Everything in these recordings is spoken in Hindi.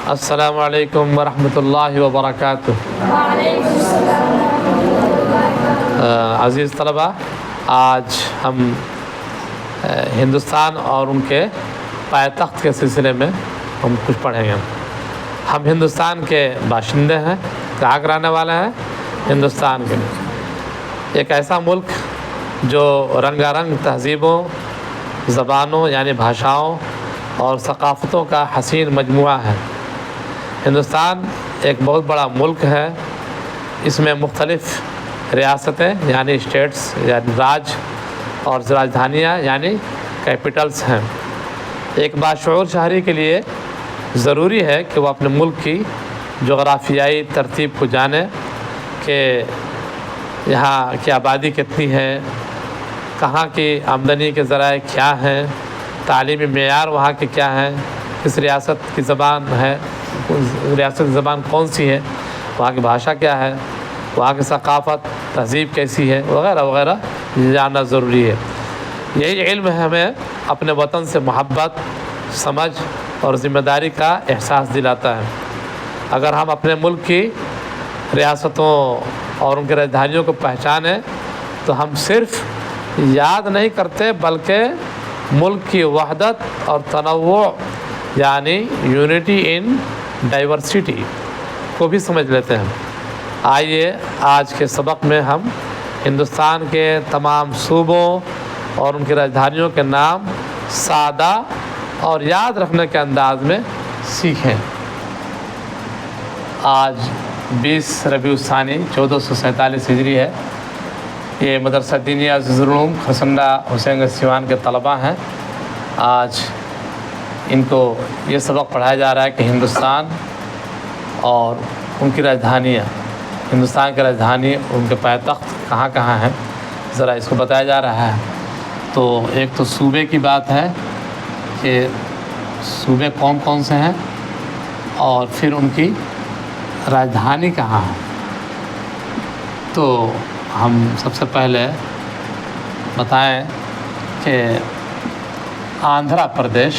अस्सलामु अलैकुम वरहमतुल्लाहि वबरकातुह। अज़ीज़ तलबा, आज हम हिंदुस्तान और उनके पायतख्त के सिलसिले में हम कुछ पढ़ेंगे। हम हिंदुस्तान के बाशिंदे हैं, कहाँ के रहने वाले हैं? हिंदुस्तान के। एक ऐसा मुल्क जो रंगारंग तहज़ीबों, ज़बानों यानी भाषाओं और सकाफ़तों का हसीन मजमुआ है। हिंदुस्तान एक बहुत बड़ा मुल्क है। इसमें मुख्तलिफ़ रियासतें यानी स्टेट्स यानी राज और राजधानियाँ यानी कैपिटल्स हैं। एक बाशऊर शहरी के लिए ज़रूरी है कि वह अपने मुल्क की जोग्राफियाई तरतीब को जाने कि यहाँ की आबादी कितनी है, कहाँ की आमदनी के ज़राए क्या हैं, तालीमी मेयार वहाँ के क्या हैं, किस रियासत की ज़बान है, रियासत की ज़बान कौन सी है, वहाँ की भाषा क्या है, वहाँ की सकाफ़त तहज़ीब कैसी है, वगैरह वगैरह जानना ज़रूरी है। यही इल्म हमें अपने वतन से मोहब्बत, समझ और ज़िम्मेदारी का एहसास दिलाता है। अगर हम अपने मुल्क की रियासतों और उनकी राजधानियों को पहचानें तो हम सिर्फ़ याद नहीं करते बल्कि मुल्क की वहदत और तनव्वु यानी यूनिटी इन डाइवर्सिटी को भी समझ लेते हैं। आइए आज के सबक में हम हिंदुस्तान के तमाम सूबों और उनकी राजधानियों के नाम सादा और याद रखने के अंदाज में सीखें। आज 20 रबीउल सानी 1447 हिजरी है। ये मदरसा दीनिया अज़ीज़ुल उलूम खरसंडा हुसैन सिवान के तलबा हैं। आज इनको ये सबक पढ़ाया जा रहा है कि हिंदुस्तान और उनकी राजधानियाँ, हिंदुस्तान की राजधानी, उनके पायतख्त कहाँ कहाँ हैं, ज़रा इसको बताया जा रहा है। तो एक तो सूबे की बात है कि सूबे कौन कौन से हैं और फिर उनकी राजधानी कहाँ है। तो हम सबसे पहले बताएं कि आंध्र प्रदेश,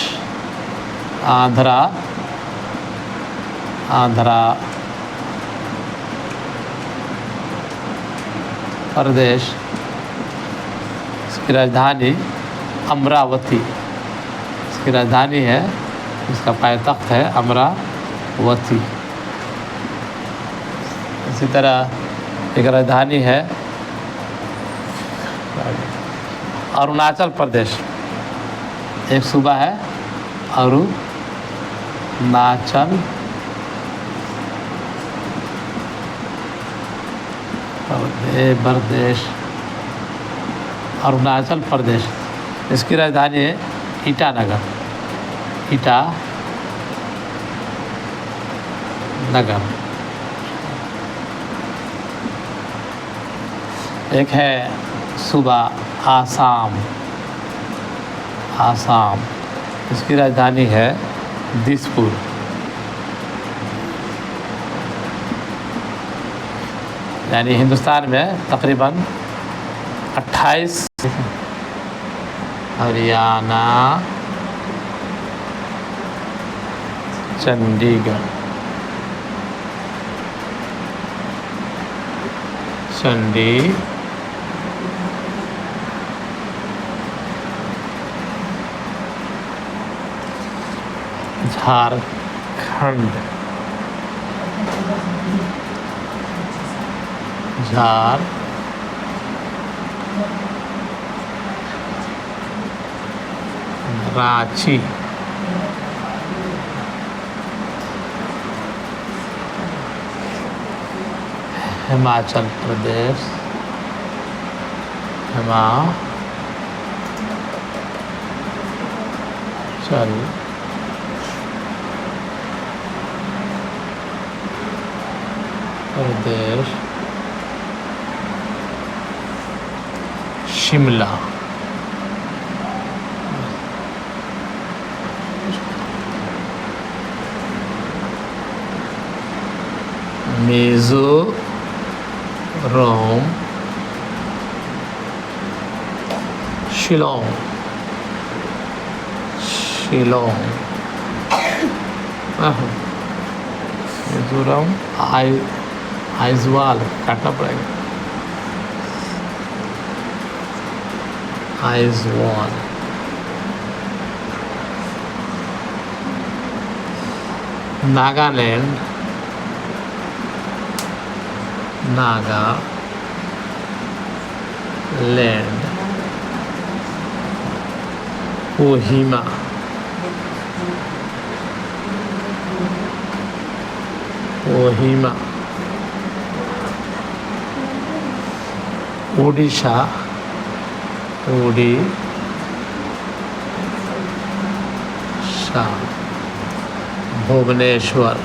आंध्रा प्रदेश, इसकी राजधानी अमरावती, इसकी राजधानी है, इसका पायतख्त है अमरावती। इसी तरह एक राजधानी है अरुणाचल प्रदेश, एक सूबा है अरुणाचल प्रदेश, अरुणाचल प्रदेश। इसकी राजधानी है ईटानगर, ईटानगर। एक है सूबा आसाम, इसकी राजधानी है दिसपुर। यानी हिंदुस्तान में तकरीबन 28। हरियाणा, चंडीगढ़, झारखंड, रांची, हिमाचल प्रदेश, हिमाचल प्रदेश, शिमला, मिज़ोरम, शिलोंग, मिजोरम, आइजवाल काटना पड़ेगा, आइजवाल। नागालैंड, नागालैंड, कोहिमा, कोहिमा, उड़ीसा, उड़ीसा, भुवनेश्वर,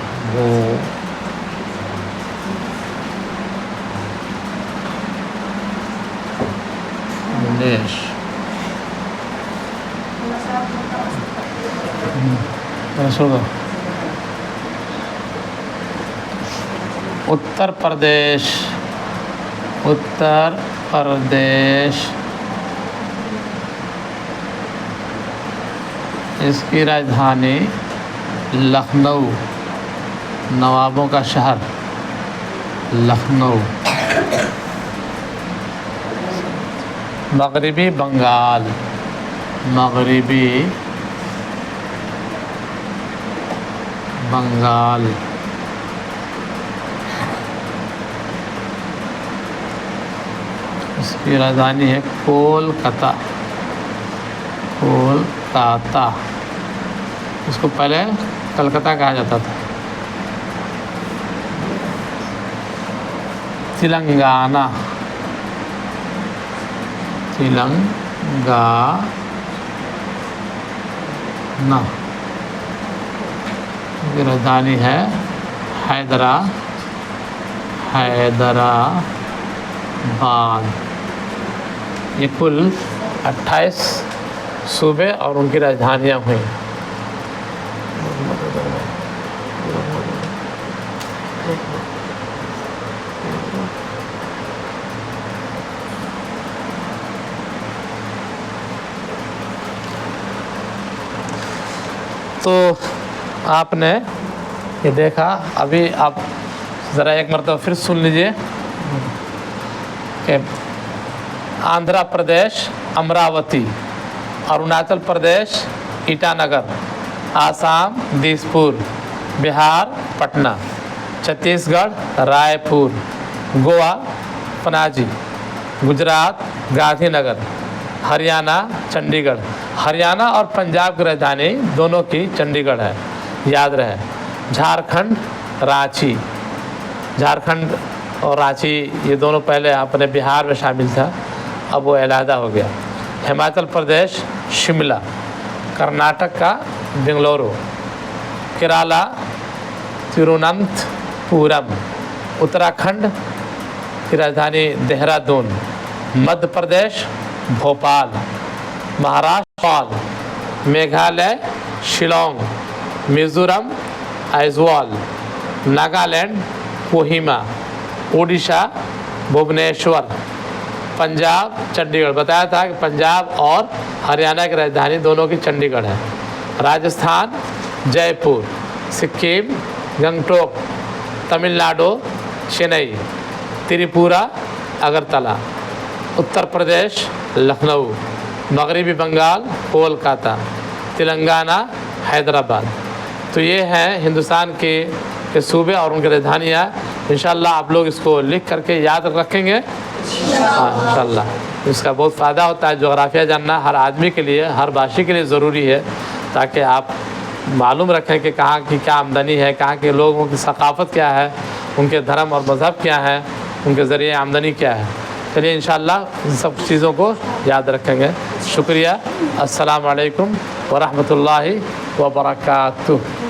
उत्तर प्रदेश, उत्तर प्रदेश, इसकी राजधानी लखनऊ, नवाबों का शहर लखनऊ। मगरिबी बंगाल, मगरिबी बंगाल, इसकी राजधानी है कोलकाता, कोलकाता। इसको पहले कलकत्ता कहा जाता था। तेलंगाना, तेलंगाना, इसकी राजधानी है हैदराबाद। ये कुल 28 सूबे और उनकी राजधानियाँ हुई। तो आपने ये देखा, अभी आप ज़रा एक मरतबा फिर सुन लीजिए कि आंध्र प्रदेश अमरावती, अरुणाचल प्रदेश ईटानगर, आसाम दिसपुर, बिहार पटना, छत्तीसगढ़ रायपुर, गोवा पनाजी, गुजरात गांधीनगर, हरियाणा चंडीगढ़। हरियाणा और पंजाब की राजधानी दोनों की चंडीगढ़ है, याद रहे। झारखंड रांची, झारखंड और रांची ये दोनों पहले अपने बिहार में शामिल था, अब वो अलहदा हो गया। हिमाचल प्रदेश शिमला, कर्नाटक का बेंगलुरु, केरला तिरुवनंतपुरम, उत्तराखंड की राजधानी देहरादून, मध्य प्रदेश भोपाल, महाराष्ट्र मेघालय शिलोंग, मिजोरम आइजवाल, नागालैंड कोहिमा, उड़ीसा भुवनेश्वर, पंजाब चंडीगढ़। बताया था कि पंजाब और हरियाणा की राजधानी दोनों की चंडीगढ़ है। राजस्थान जयपुर, सिक्किम गंगटोक, तमिलनाडु चेन्नई, त्रिपुरा अगरतला, उत्तर प्रदेश लखनऊ, मगरिबी बंगाल कोलकाता, तेलंगाना हैदराबाद। तो ये हैं हिंदुस्तान के सूबे और उनकी राजधानियाँ। इंशाल्लाह आप लोग इसको लिख करके याद रखेंगे। हाँ इंशाल्लाह इसका बहुत फ़ायदा होता है। जोग्राफिया जानना हर आदमी के लिए, हर भाषी के लिए ज़रूरी है, ताकि आप मालूम रखें कि कहाँ की क्या आमदनी है, कहाँ के लोगों की सकाफ़त क्या है, उनके धर्म और मज़हब क्या है, उनके ज़रिए आमदनी क्या है। चलिए इंशाल्लाह इन सब चीज़ों को याद रखेंगे। शुक्रिया। अस्सलाम वालेकुम व रहमतुल्लाहि व बरकातुहू।